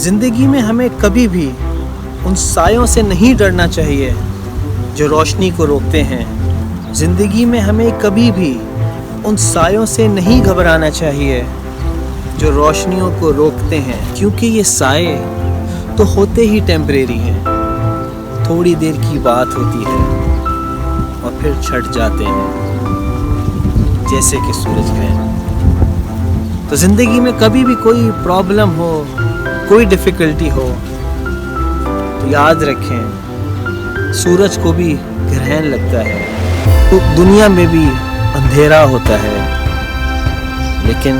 زندگی میں ہمیں کبھی بھی ان سایوں سے نہیں ڈرنا چاہیے جو روشنی کو روکتے ہیں. زندگی میں ہمیں کبھی بھی ان سایوں سے نہیں گھبرانا چاہیے جو روشنیوں کو روکتے ہیں، کیونکہ یہ سائے تو ہوتے ہی ٹیمپریری ہیں، تھوڑی دیر کی بات ہوتی ہے اور پھر چھٹ جاتے ہیں جیسے کہ سورج گرہن. تو زندگی میں کبھی بھی کوئی پرابلم ہو، کوئی ڈیفیکلٹی ہو تو یاد رکھیں سورج کو بھی گرہن لگتا ہے، تو دنیا میں بھی اندھیرا ہوتا ہے، لیکن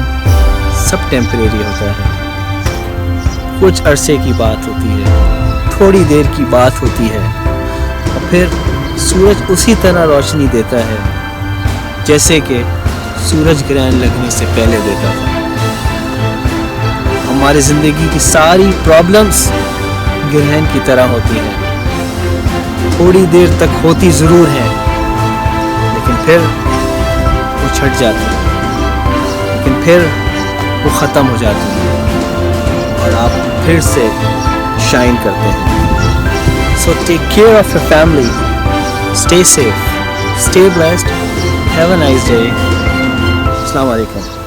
سب ٹیمپریری ہوتا ہے. کچھ عرصے کی بات ہوتی ہے، تھوڑی دیر کی بات ہوتی ہے اور پھر سورج اسی طرح روشنی دیتا ہے جیسے کہ سورج گرہن لگنے سے پہلے دیتا تھا. ہماری زندگی کی ساری پرابلمز گرہن کی طرح ہوتی ہیں، تھوڑی دیر تک ہوتی ضرور ہیں لیکن پھر وہ چھٹ جاتی ہیں، لیکن پھر وہ ختم ہو جاتی ہیں اور آپ پھر سے شائن کرتے ہیں. So take care of your family, stay safe, stay blessed, have a nice day. Assalamu alaikum.